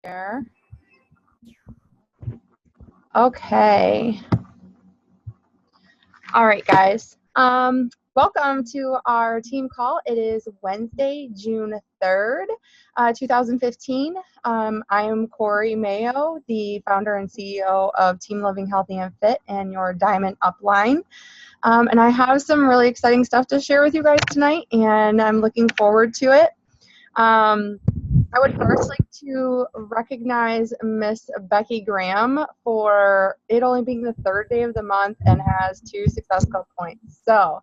There. Okay. All right, guys. Welcome to our team call. It is Wednesday, June 3rd, 2015. I am Corey Mayo, the founder and CEO of Team Living Healthy and Fit and your Diamond Upline. And I have some really exciting stuff to share with you guys tonight, and I'm looking forward to it. I would first like to recognize Miss Becky Graham for it only being the third day of the month and has 2 Success Club points. So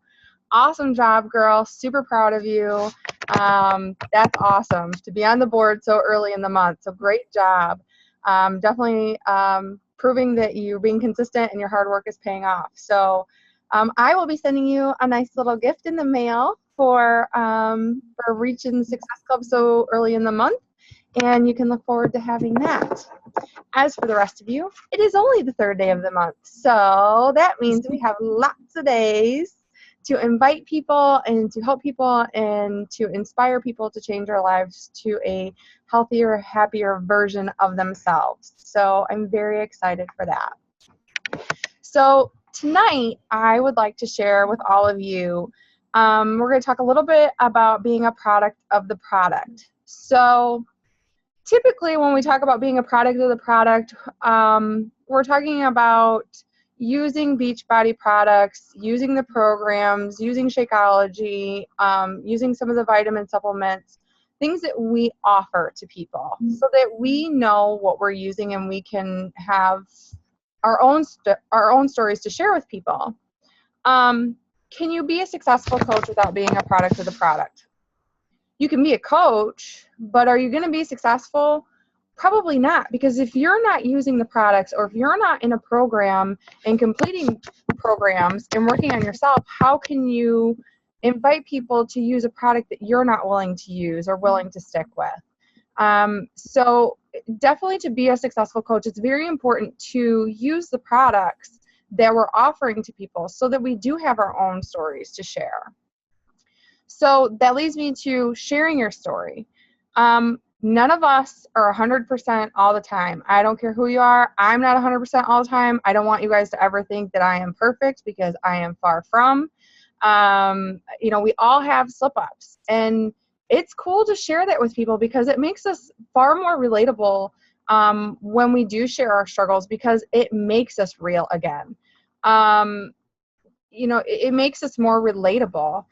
awesome job, girl. Super proud of you. That's awesome to be on the board so early in the month. So great job. Definitely proving that you're being consistent and your hard work is paying off. So I will be sending you a nice little gift in the mail for reaching the Success Club so early in the month, and you can look forward to having that. As for the rest of you, it is only the third day of the month, so that means we have lots of days to invite people and to help people and to inspire people to change their lives to a healthier, happier version of themselves. So I'm very excited for that. So tonight, I would like to share with all of you, we're going to talk a little bit about being a product of the product. So typically when we talk about being a product of the product, we're talking about using Beachbody products, using the programs, using Shakeology, using some of the vitamin supplements, things that we offer to people so that we know what we're using and we can have our own stories to share with people. Can you be a successful coach without being a product of the product? You can be a coach, but are you going to be successful? Probably not, because if you're not using the products or if you're not in a program and completing programs and working on yourself, how can you invite people to use a product that you're not willing to use or willing to stick with? So definitely to be a successful coach, it's very important to use the products that we're offering to people so that we do have our own stories to share. So that leads me to sharing your story. None of us are 100% all the time. I don't care who you are. I'm not 100% all the time. I don't want you guys to ever think that I am perfect, because I am far from. We all have slip-ups, and it's cool to share that with people because it makes us far more relatable when we do share our struggles, because it makes us real again. It makes us more relatable.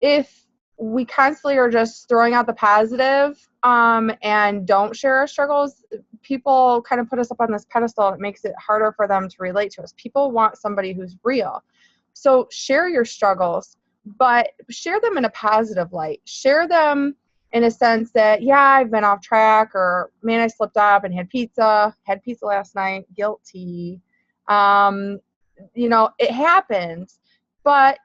If we constantly are just throwing out the positive and don't share our struggles, people kind of put us up on this pedestal, and it makes it harder for them to relate to us. People want somebody who's real. So share your struggles, but share them in a positive light. Share them in a sense that, yeah, I've been off track, or man, I slipped up and had pizza last night, guilty. It happens. But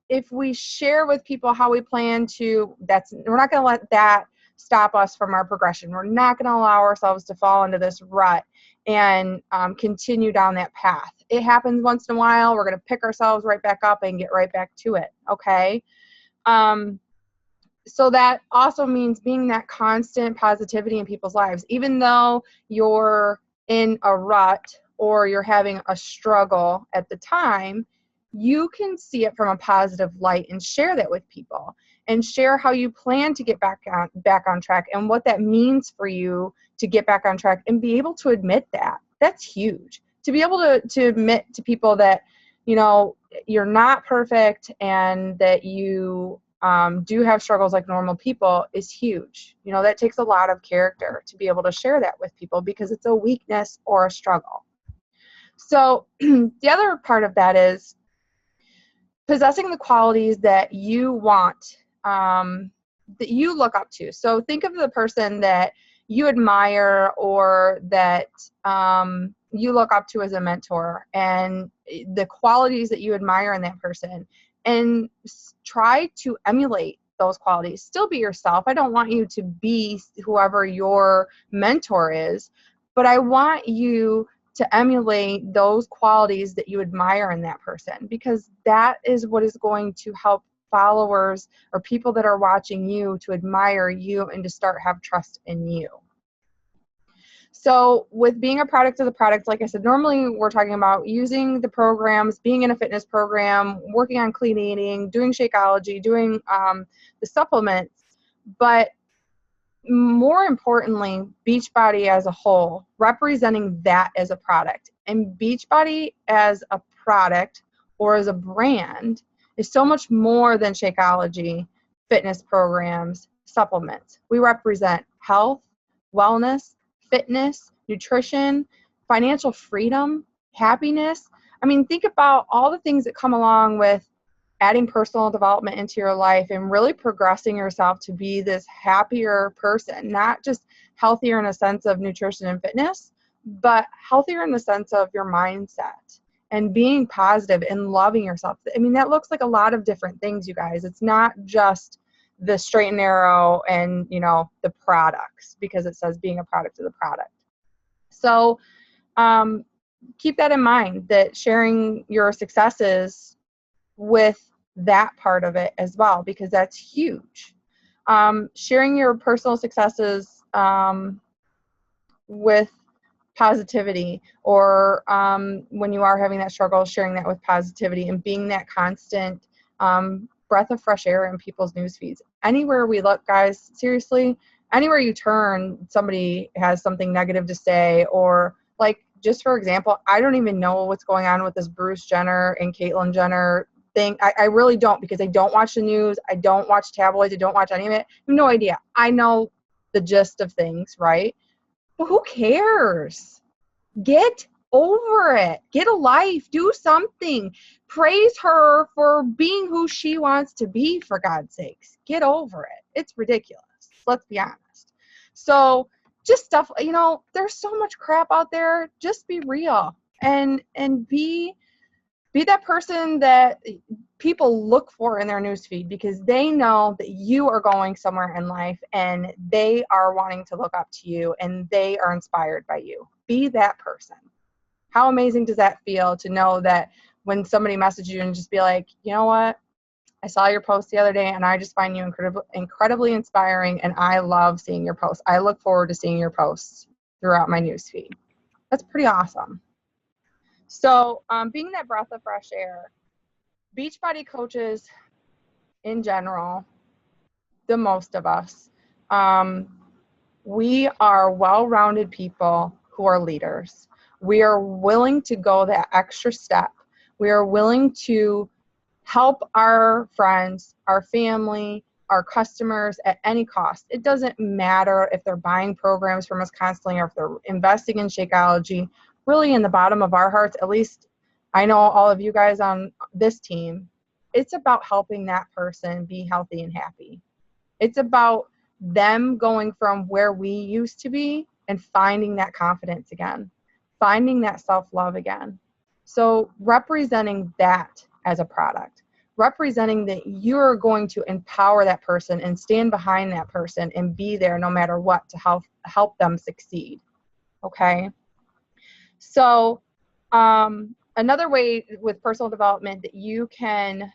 if we share with people how we plan to, we're not going to let that stop us from our progression. We're not going to allow ourselves to fall into this rut and continue down that path. It happens once in a while. We're going to pick ourselves right back up and get right back to it, okay? So that also means being that constant positivity in people's lives. Even though you're in a rut or you're having a struggle at the time, you can see it from a positive light and share that with people, and share how you plan to get back on track and what that means for you to get back on track, and be able to admit that. That's huge. To be able to admit to people that, you're not perfect and that you do have struggles like normal people is huge. That takes a lot of character to be able to share that with people, because it's a weakness or a struggle. So the other part of that is possessing the qualities that you want, that you look up to. So think of the person that you admire or that you look up to as a mentor, and the qualities that you admire in that person, and try to emulate those qualities. Still be yourself. I don't want you to be whoever your mentor is, but I want you to emulate those qualities that you admire in that person, because that is what is going to help followers or people that are watching you to admire you and to start have trust in you. So with being a product of the product, like I said, normally we're talking about using the programs, being in a fitness program, working on clean eating, doing Shakeology, doing the supplements. But more importantly, Beachbody as a whole, representing that as a product. And Beachbody as a product or as a brand is so much more than Shakeology, fitness programs, supplements. We represent health, wellness, fitness, nutrition, financial freedom, happiness. I mean, think about all the things that come along with adding personal development into your life and really progressing yourself to be this happier person, not just healthier in a sense of nutrition and fitness, but healthier in the sense of your mindset and being positive and loving yourself. I mean, that looks like a lot of different things, you guys. It's not just the straight and narrow and, you know, the products, because it says being a product of the product. So keep that in mind, that sharing your successes with that part of it as well, because that's huge. Sharing your personal successes with positivity, or when you are having that struggle, sharing that with positivity and being that constant breath of fresh air in people's news feeds. Anywhere we look, guys, seriously, anywhere you turn, somebody has something negative to say. Or like, just for example, I don't even know what's going on with this Bruce Jenner and Caitlyn Jenner thing. I really don't, because I don't watch the news. I don't watch tabloids. I don't watch any of it. I have no idea. I know the gist of things, right? But who cares? Get over it. Get a life. Do something. Praise her for being who she wants to be, for God's sakes. Get over it. It's ridiculous. Let's be honest. So just stuff, you know, there's so much crap out there. Just be real and be that person that people look for in their newsfeed, because they know that you are going somewhere in life and they are wanting to look up to you and they are inspired by you. Be that person. How amazing does that feel to know that when somebody messages you and just be like, you know what? I saw your post the other day and I just find you incredibly inspiring, and I love seeing your posts. I look forward to seeing your posts throughout my newsfeed. That's pretty awesome. So being that breath of fresh air, Beachbody coaches in general, the most of us, we are well-rounded people who are leaders. We are willing to go that extra step. We are willing to help our friends, our family, our customers at any cost. It doesn't matter if they're buying programs from us constantly or if they're investing in Shakeology. Really, in the bottom of our hearts, at least I know all of you guys on this team, it's about helping that person be healthy and happy. It's about them going from where we used to be and finding that confidence again, finding that self-love again. So representing that as a product, representing that you're going to empower that person and stand behind that person and be there no matter what to help them succeed. Okay. So another way with personal development that you can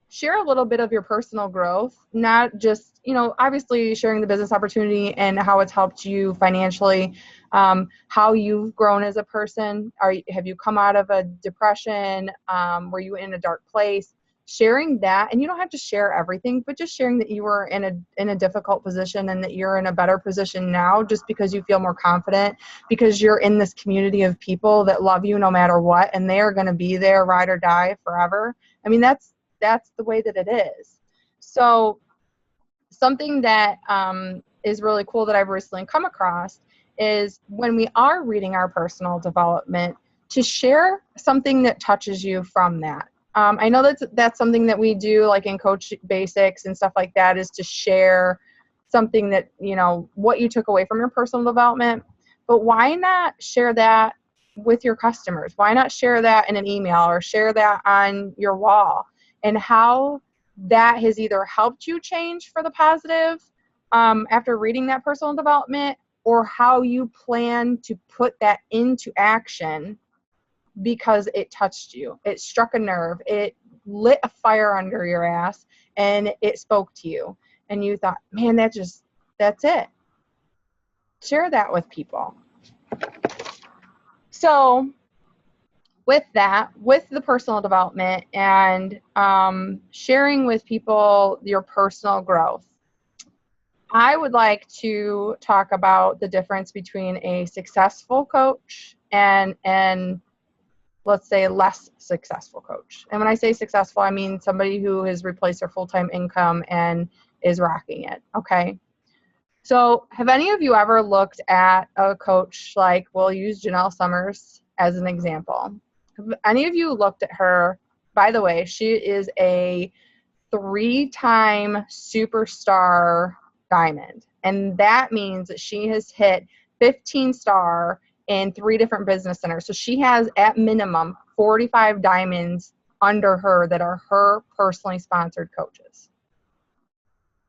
share a little bit of your personal growth, not just, you know, obviously sharing the business opportunity and how it's helped you financially, how you've grown as a person. Have you come out of a depression? Were you in a dark place? Sharing that, and you don't have to share everything, but just sharing that you were in a difficult position and that you're in a better position now just because you feel more confident, because you're in this community of people that love you no matter what, and they are going to be there, ride or die, forever. I mean, that's the way that it is. So something that is really cool that I've recently come across is when we are reading our personal development, to share something that touches you from that. I know that's something that we do, like in Coach Basics and stuff like that, is to share something that, you know, what you took away from your personal development. But why not share that with your customers? Why not share that in an email or share that on your wall, and how that has either helped you change for the positive after reading that personal development, or how you plan to put that into action because it touched you. It struck a nerve. It lit a fire under your ass, and it spoke to you. And you thought, man, that's it. share that with people. So with that, with the personal development and sharing with people your personal growth, I would like to talk about the difference between a successful coach and let's say less successful coach. And when I say successful, I mean somebody who has replaced their full-time income and is rocking it. Okay. So have any of you ever looked at a coach, like we'll use Janelle Summers as an example? Have any of you looked at her? By the way, she is a 3-time superstar diamond. And that means that she has hit 15-star in 3 different business centers. So she has at minimum 45 diamonds under her that are her personally sponsored coaches.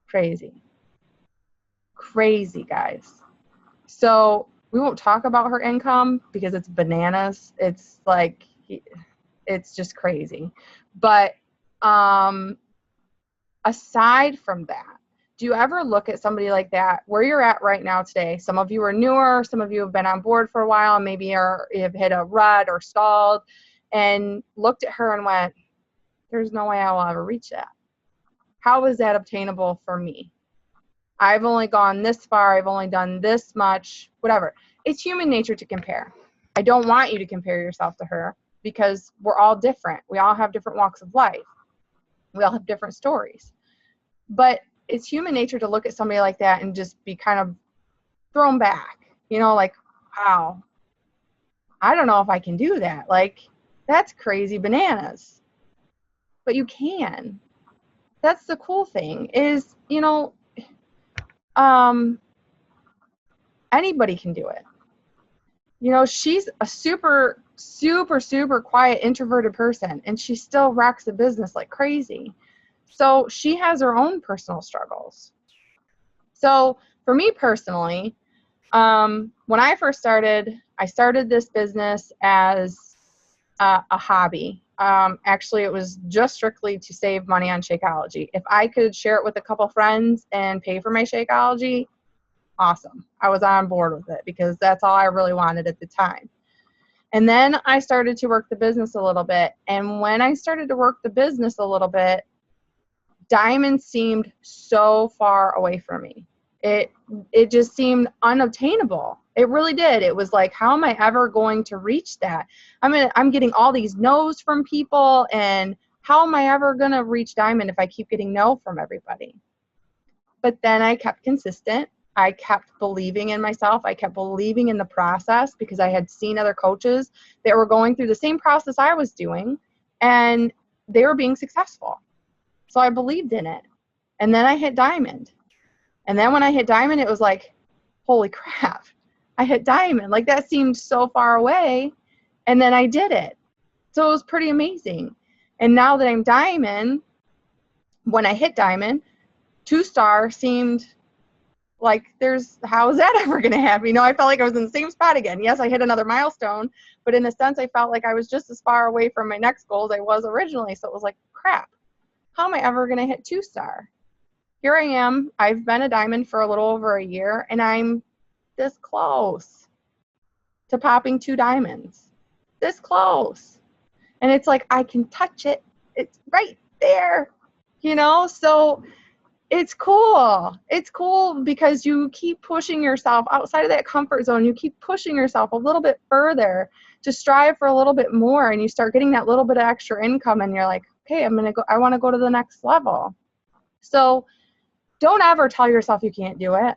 Crazy. Crazy, guys. So we won't talk about her income because it's bananas. It's like, it's just crazy. But aside from that, do you ever look at somebody like that where you're at right now today? Some of you are newer, some of you have been on board for a while, maybe have hit a rut or stalled, and looked at her and went, there's no way I will ever reach that. How is that obtainable for me? I've only gone this far, I've only done this much, whatever. It's human nature to compare. I don't want you to compare yourself to her because we're all different. We all have different walks of life. We all have different stories. But it's human nature to look at somebody like that and just be kind of thrown back, you know, like, wow, I don't know if I can do that. Like, that's crazy bananas. But you can. That's the cool thing is, you know, anybody can do it. You know, she's a super, super, super quiet, introverted person, and she still rocks the business like crazy. So she has her own personal struggles. So for me personally, when I first started, I started this business as a hobby. Actually, it was just strictly to save money on Shakeology. If I could share it with a couple friends and pay for my Shakeology, awesome. I was on board with it because that's all I really wanted at the time. And then I started to work the business a little bit. And when I started to work the business a little bit, diamonds seemed so far away from me. It just seemed unobtainable. It really did. It was like, how am I ever going to reach that? I'm getting all these no's from people, and how am I ever going to reach diamond if I keep getting no from everybody? But then I kept consistent. I kept believing in myself. I kept believing in the process because I had seen other coaches that were going through the same process I was doing, and they were being successful. So I believed in it. And then I hit diamond. And then when I hit diamond, it was like, holy crap, I hit diamond. Like, that seemed so far away. And then I did it. So it was pretty amazing. And now that I'm diamond, when I hit diamond, 2-star seemed like, how is that ever going to happen? You know, I felt like I was in the same spot again. Yes, I hit another milestone, but in a sense, I felt like I was just as far away from my next goal as I was originally. So it was like, crap, how am I ever going to hit 2-star? Here I am. I've been a diamond for a little over a year, and I'm this close to popping 2 diamonds. This close. And it's like, I can touch it. It's right there, you know? So it's cool. It's cool because you keep pushing yourself outside of that comfort zone. You keep pushing yourself a little bit further to strive for a little bit more, and you start getting that little bit of extra income, and you're like, okay, I want to go to the next level. So don't ever tell yourself you can't do it,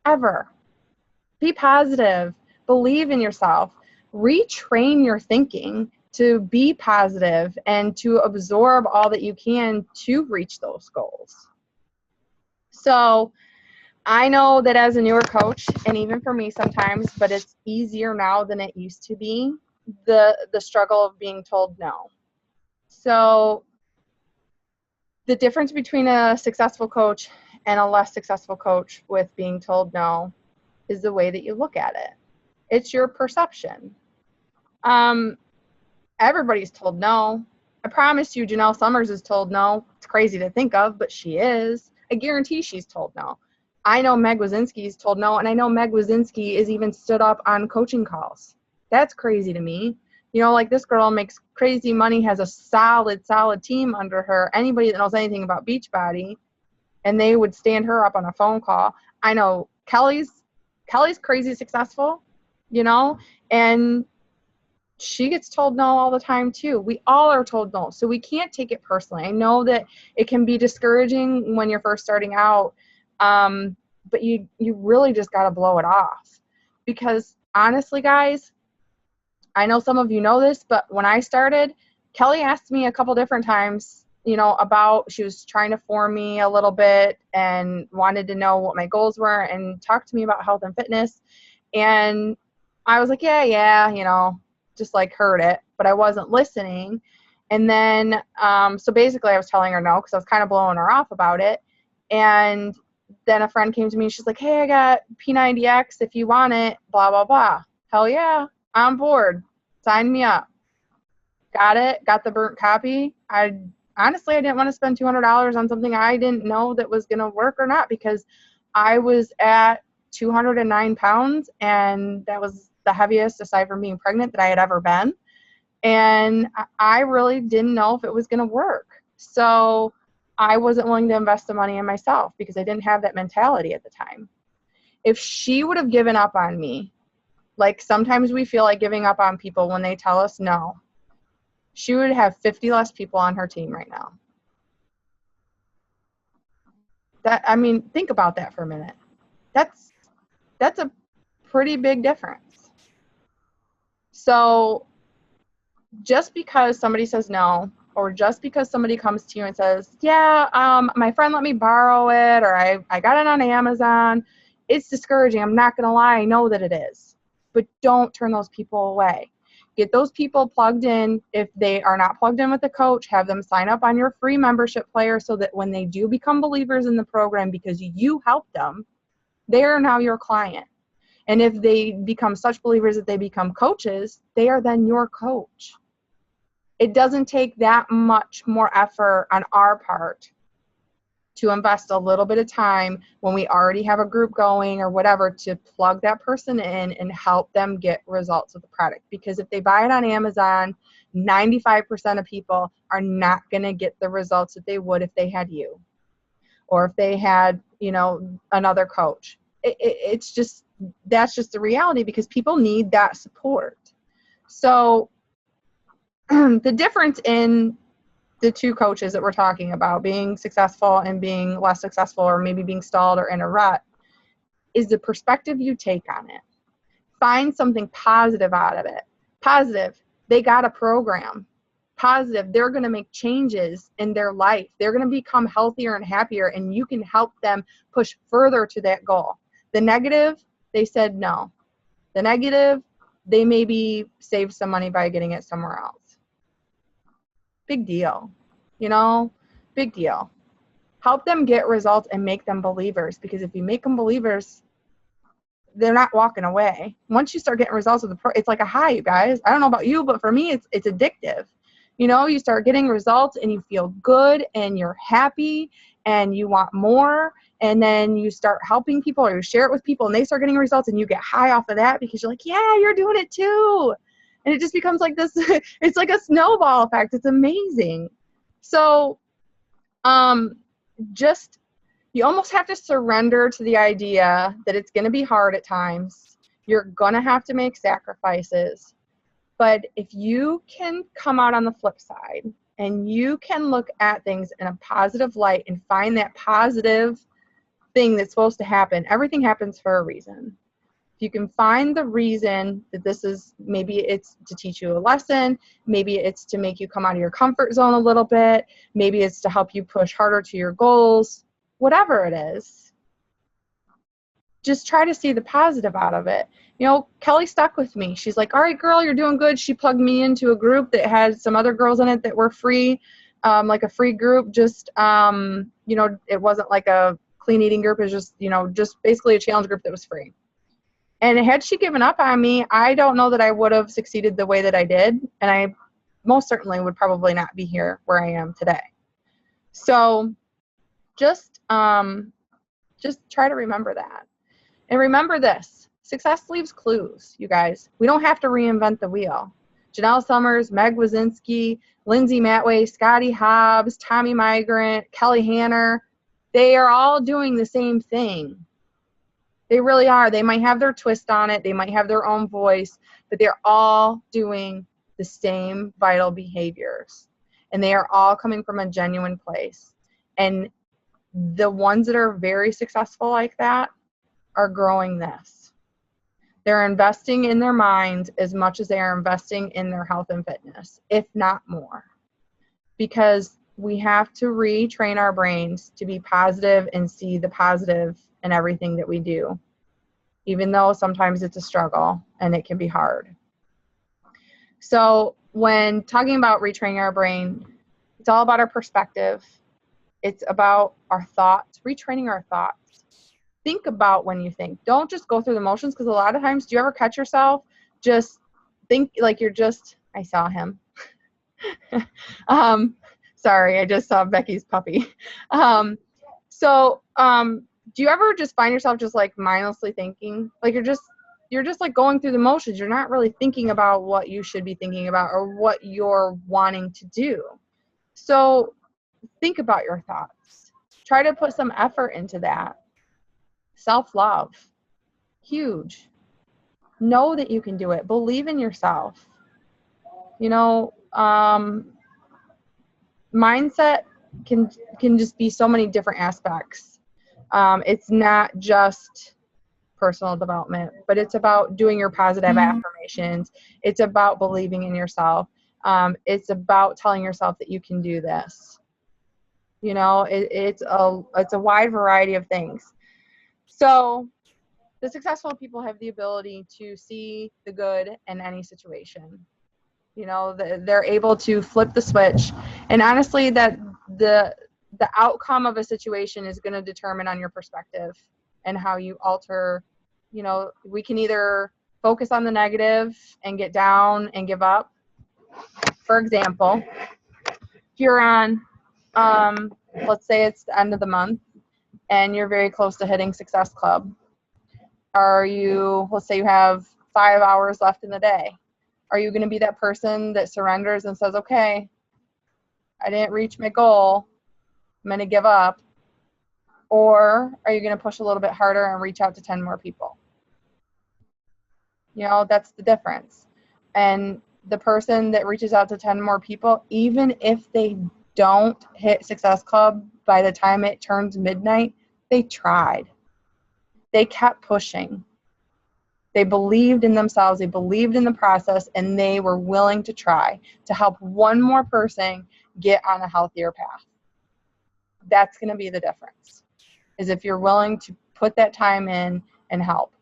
ever. Be positive. Believe in yourself. Retrain your thinking to be positive and to absorb all that you can to reach those goals. So I know that as a newer coach, and even for me sometimes, but it's easier now than it used to be, the struggle of being told no. So the difference between a successful coach and a less successful coach with being told no is the way that you look at it. It's your perception. Everybody's told no. I promise you, Janelle Summers is told no. It's crazy to think of, but she is. I guarantee she's told no. I know Meg Wazinski's told no, and I know Meg Wazinski is even stood up on coaching calls. That's crazy to me. You know, like this girl makes crazy money, has a solid team under her. Anybody that knows anything about Beachbody, and they would stand her up on a phone call. I know Kelly's crazy successful, you know, and she gets told no all the time too. We all are told no, so we can't take it personally. I know that it can be discouraging when you're first starting out, but you really just got to blow it off, because honestly, guys, I know some of you know this, but when I started, Kelly asked me a couple different times, you know, she was trying to form me a little bit and wanted to know what my goals were and talk to me about health and fitness. And I was like, yeah, you know, just like heard it, but I wasn't listening. And then, so basically I was telling her no, because I was kind of blowing her off about it. And then a friend came to me and she's like, hey, I got P90X if you want it, blah, blah, blah. Hell yeah, on board. Sign me up. Got it. Got the burnt copy. Honestly, I didn't want to spend $200 on something I didn't know that was going to work or not, because I was at 209 pounds, and that was the heaviest, aside from being pregnant, that I had ever been. And I really didn't know if it was going to work. So I wasn't willing to invest the money in myself because I didn't have that mentality at the time. If she would have given up on me, like sometimes we feel like giving up on people when they tell us no, she would have 50 less people on her team right now. I mean, think about that for a minute. That's a pretty big difference. So just because somebody says no, or just because somebody comes to you and says, yeah, my friend let me borrow it, or I got it on Amazon, it's discouraging. I'm not going to lie. I know that it is. But don't turn those people away. Get those people plugged in. If they are not plugged in with a coach, have them sign up on your free membership player so that when they do become believers in the program because you helped them, they are now your client. And if they become such believers that they become coaches, they are then your coach. It doesn't take that much more effort on our part to invest a little bit of time when we already have a group going or whatever to plug that person in and help them get results with the product. Because if they buy it on Amazon, 95% of people are not going to get the results that they would if they had you, or if they had, you know, another coach. It's just, that's just the reality, because people need that support. So the difference in the two coaches that we're talking about, being successful and being less successful, or maybe being stalled or in a rut, is the perspective you take on it. Find something positive out of it. Positive, they got a program. Positive, they're going to make changes in their life. They're going to become healthier and happier, and you can help them push further to that goal. The negative, they said no. The negative, they maybe saved some money by getting it somewhere else. Big deal, you know, big deal. Help them get results and make them believers, because if you make them believers, they're not walking away. Once you start getting results with it's like a high, you guys. I don't know about you, but for me, it's addictive. You know, you start getting results and you feel good and you're happy and you want more, and then you start helping people or you share it with people and they start getting results and you get high off of that because you're like, yeah, you're doing it too. And it just becomes like this, it's like a snowball effect. It's amazing. So just, you almost have to surrender to the idea that it's going to be hard at times. You're going to have to make sacrifices. But if you can come out on the flip side and you can look at things in a positive light and find that positive thing that's supposed to happen, everything happens for a reason. If you can find the reason that this is, maybe it's to teach you a lesson, maybe it's to make you come out of your comfort zone a little bit, maybe it's to help you push harder to your goals, whatever it is, just try to see the positive out of it. You know, Kelly stuck with me. She's like, all right, girl, you're doing good. She plugged me into a group that had some other girls in it that were free, like a free group. Just, you know, it wasn't like a clean eating group. It was just, you know, just basically a challenge group that was free. And had she given up on me, I don't know that I would have succeeded the way that I did. And I most certainly would probably not be here where I am today. So just Just try to remember that. And remember this, success leaves clues, you guys. We don't have to reinvent the wheel. Janelle Summers, Meg Wazinski, Lindsay Matway, Scotty Hobbs, Tommy Migrant, Kelly Hanner, they are all doing the same thing. They really are. They might have their twist on it. They might have their own voice, but they're all doing the same vital behaviors. And they are all coming from a genuine place. And the ones that are very successful like that are growing this. They're investing in their minds as much as they are investing in their health and fitness, if not more. Because we have to retrain our brains to be positive and see the positive in everything that we do, even though sometimes it's a struggle and it can be hard. So when talking about retraining our brain, it's all about our perspective. It's about our thoughts, retraining our thoughts. Think about when you think. Don't just go through the motions, because a lot of times, do you ever catch yourself just think like you're just, I saw him. Sorry, I just saw Becky's puppy. Do you ever just find yourself just like mindlessly thinking? Like you're just like going through the motions. You're not really thinking about what you should be thinking about or what you're wanting to do. So think about your thoughts. Try to put some effort into that. Self-love, huge. Know that you can do it. Believe in yourself. You know, mindset can just be so many different aspects. It's not just personal development, but it's about doing your positive affirmations. It's about believing in yourself. It's about telling yourself that you can do this. You know, it's a wide variety of things. So the successful people have the ability to see the good in any situation. You know, they're able to flip the switch. And honestly, that the outcome of a situation is going to determine on your perspective and how you alter. You know, we can either focus on the negative and get down and give up. For example, if you're on, let's say it's the end of the month and you're very close to hitting Success Club. Let's say you have 5 hours left in the day. Are you going to be that person that surrenders and says, okay, I didn't reach my goal, I'm going to give up? Or are you going to push a little bit harder and reach out to 10 more people? You know, that's the difference. And the person that reaches out to 10 more people, even if they don't hit Success Club by the time it turns midnight, they tried. They kept pushing. They believed in themselves, they believed in the process, and they were willing to try to help one more person get on a healthier path. That's going to be the difference, is if you're willing to put that time in and help.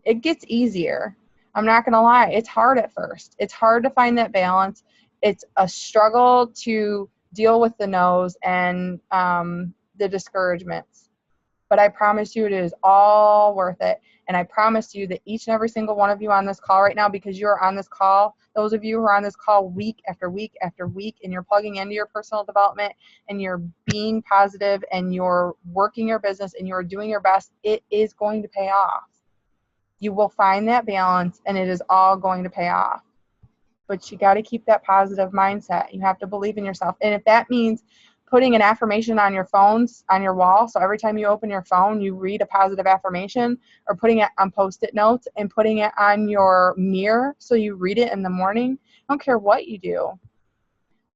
It gets easier. I'm not going to lie. It's hard at first. It's hard to find that balance. It's a struggle to deal with the no's and the discouragements. But I promise you it is all worth it. And I promise you that each and every single one of you on this call right now, because you're on this call, those of you who are on this call week after week after week, and you're plugging into your personal development and you're being positive and you're working your business and you're doing your best, it is going to pay off. You will find that balance and it is all going to pay off. But you got to keep that positive mindset. You have to believe in yourself. And if that means putting an affirmation on your phones, on your wall, so every time you open your phone, you read a positive affirmation, or putting it on Post-it notes and putting it on your mirror so you read it in the morning, I don't care what you do.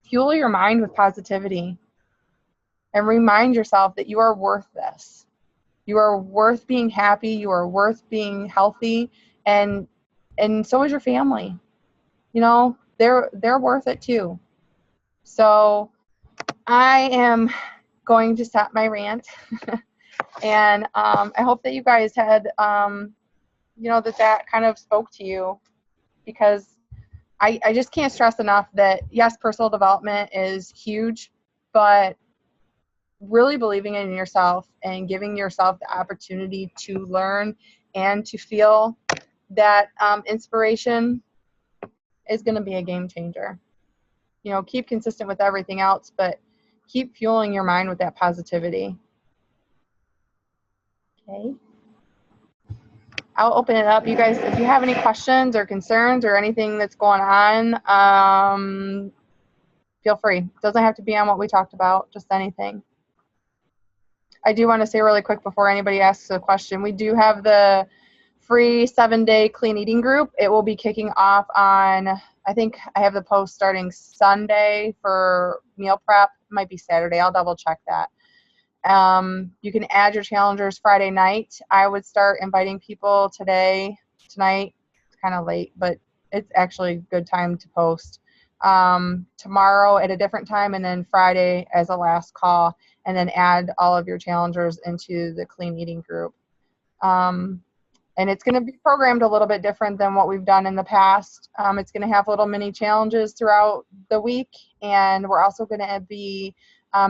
Fuel your mind with positivity and remind yourself that you are worth this. You are worth being happy. You are worth being healthy, and so is your family. You know, they're worth it too. So I am going to stop my rant, and I hope that you guys had, that kind of spoke to you, because I just can't stress enough that, yes, personal development is huge, but really believing in yourself and giving yourself the opportunity to learn and to feel that inspiration is going to be a game changer. You know, keep consistent with everything else, but keep fueling your mind with that positivity. Okay. I'll open it up. You guys, if you have any questions or concerns or anything that's going on, feel free. It doesn't have to be on what we talked about, just anything. I do want to say really quick before anybody asks a question, we do have the free 7-day clean eating group. It will be kicking off on, I think I have the post starting Sunday for meal prep. It might be Saturday. I'll double check that. You can add your challengers Friday night. I would start inviting people tonight. It's kind of late, but it's actually a good time to post. Tomorrow at a different time, and then Friday as a last call, and then add all of your challengers into the clean eating group. And it's going to be programmed a little bit different than what we've done in the past. It's going to have little mini challenges throughout the week, and we're also going to be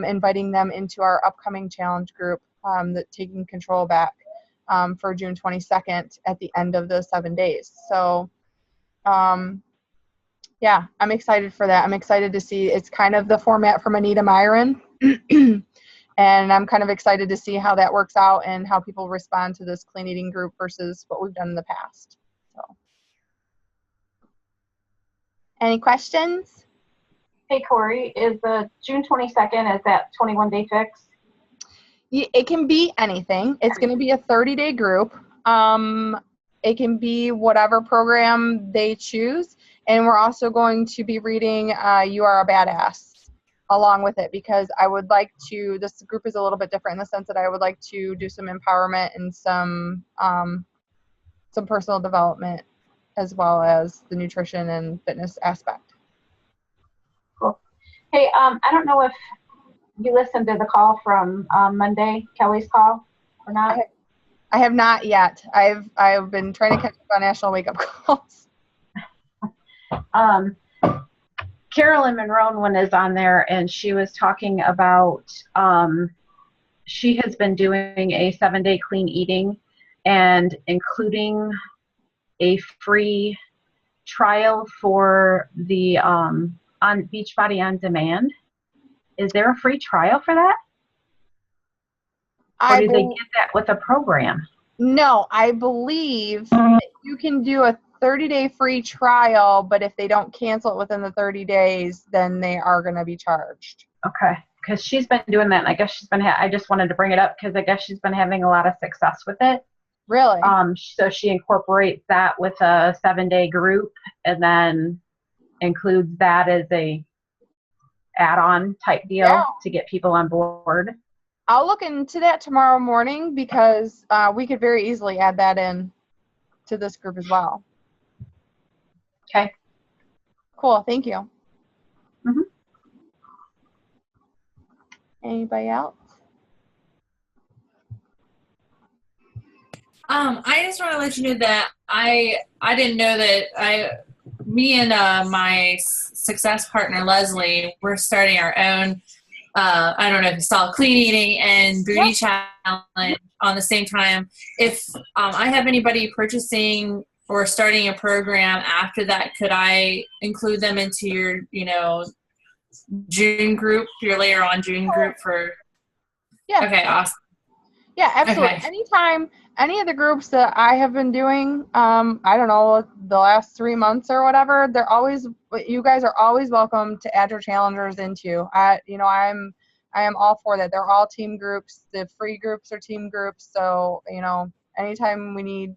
inviting them into our upcoming challenge group, that Taking Control Back, for June 22nd at the end of the 7 days. So yeah, I'm excited for that. I'm excited to see, it's kind of the format from Anita Myron. And I'm kind of excited to see how that works out and how people respond to this clean eating group versus what we've done in the past. So, any questions? Hey, Corey, is the June 22nd, is that 21-day fix? It can be anything. It's going to be a 30-day group. It can be whatever program they choose. And we're also going to be reading You Are a Badass along with it, because I would like to, this group is a little bit different in the sense that I would like to do some empowerment and some personal development, as well as the nutrition and fitness aspect. Cool. Hey, I don't know if you listened to the call from Monday, Kelly's call, or not? I have not yet. I've been trying to catch up on National Wake Up Calls. Carolyn Monroe one is on there, and she was talking about she has been doing a 7-day clean eating and including a free trial for the on Beachbody on Demand. Is there a free trial for that? Or do they get that with a program? No, I believe that you can do a 30-day free trial, but if they don't cancel it within the 30 days, then they are going to be charged. Okay, because she's been doing that, and I guess she's been, I just wanted to bring it up because I guess she's been having a lot of success with it. Really? So she incorporates that with a 7-day group, and then includes that as a add-on type deal to get people on board. I'll look into that tomorrow morning, because we could very easily add that in to this group as well. Okay. Cool. Thank you. Mm-hmm. Anybody else? I just want to let you know that I didn't know that me and my success partner Leslie, we're starting our own. I don't know if you saw clean eating and booty challenge on the same time. If I have anybody purchasing or starting a program after that, could I include them into your, June group, your later on June group for? Yeah. Okay, awesome. Yeah, absolutely. Okay. Anytime, any of the groups that I have been doing, I don't know, the last 3 months or whatever, you guys are always welcome to add your challengers into. I am all for that. They're all team groups. The free groups are team groups. So, anytime we need,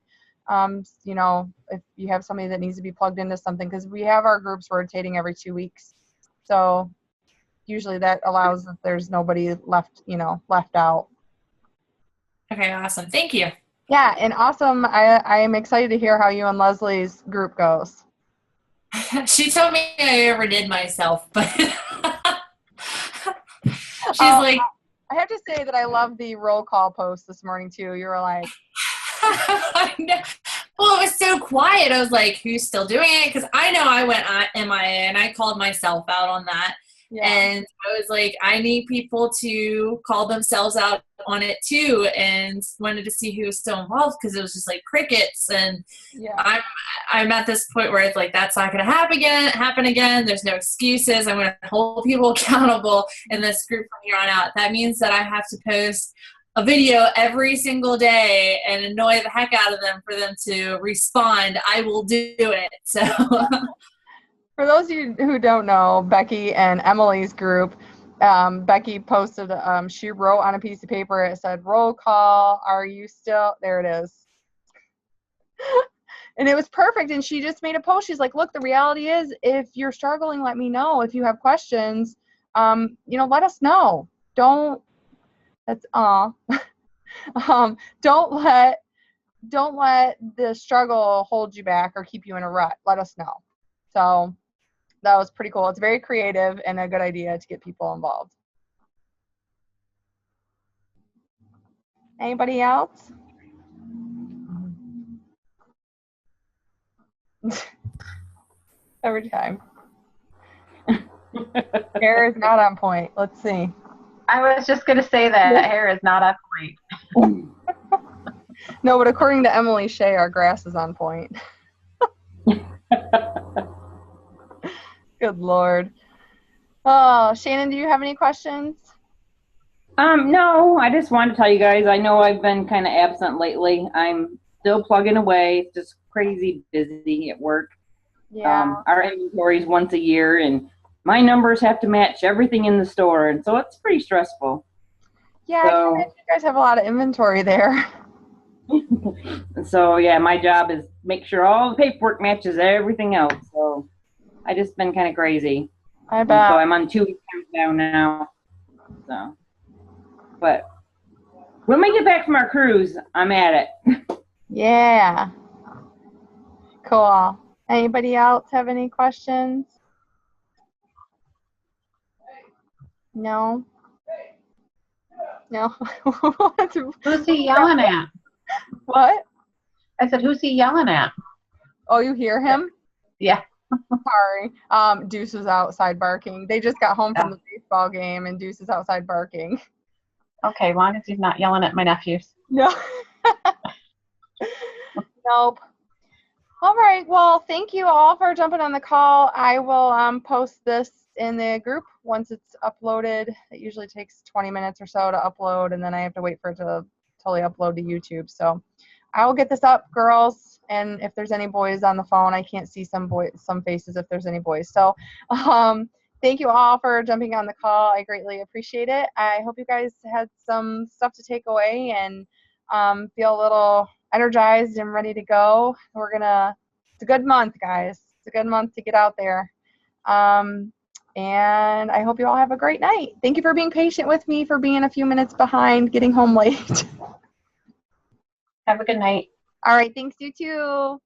if you have somebody that needs to be plugged into something, because we have our groups rotating every 2 weeks. So usually that allows that there's nobody left out. Okay, awesome. Thank you. Yeah, and awesome. I am excited to hear how you and Leslie's group goes. She told me I overdid myself, but she's like, I have to say that I love the roll call post this morning too. You were like, I know. Well, it was so quiet. I was like, who's still doing it? Because I know I went MIA and I called myself out on that. Yeah. And I was like, I need people to call themselves out on it too, and wanted to see who was still involved, because it was just like crickets. And I'm at this point where it's like, that's not going to happen again. There's no excuses. I'm going to hold people accountable in this group from here on out. That means that I have to post a video every single day and annoy the heck out of them for them to respond, I will do it. So for those of you who don't know, Becky and Emily's group, Becky posted, she wrote on a piece of paper, it said, roll call, are you still, there it is. And it was perfect. And she just made a post. She's like, look, the reality is if you're struggling, let me know. If you have questions, let us know. Don't let the struggle hold you back or keep you in a rut. Let us know. So that was pretty cool. It's very creative and a good idea to get people involved. Anybody else? Every time. Hair is not on point. Let's see. I was just going to say that hair is not on point. No, but according to Emily Shea, our grass is on point. Good Lord. Oh, Shannon, do you have any questions? No, I just wanted to tell you guys, I know I've been kind of absent lately. I'm still plugging away. It's just crazy busy at work. Yeah. Our inventory's once a year, and my numbers have to match everything in the store, and so it's pretty stressful. Yeah, I can imagine you guys have a lot of inventory there. So, yeah, my job is make sure all the paperwork matches everything else. So I just been kind of crazy. I bet. So I'm on 2 weeks down now. So, but when we get back from our cruise, I'm at it. Yeah. Cool. Anybody else have any questions? No? No? Who's he yelling at? What? I said, who's he yelling at? Oh, you hear him? Yeah. Sorry. Deuce was outside barking. They just got home from the baseball game, and Deuce is outside barking. Okay, as long as he's not yelling at my nephews. No. Nope. All right. Well, thank you all for jumping on the call. I will post this in the group once it's uploaded. It usually takes 20 minutes or so to upload, and then I have to wait for it to totally upload to YouTube. So I will get this up, girls. And if there's any boys on the phone, I can't see some faces if there's any boys. So thank you all for jumping on the call. I greatly appreciate it. I hope you guys had some stuff to take away and feel a little energized and ready to go. It's a good month, guys. It's a good month to get out there. And I hope you all have a great night. Thank you for being patient with me, for being a few minutes behind getting home late. Have a good night. All right. Thanks, you too.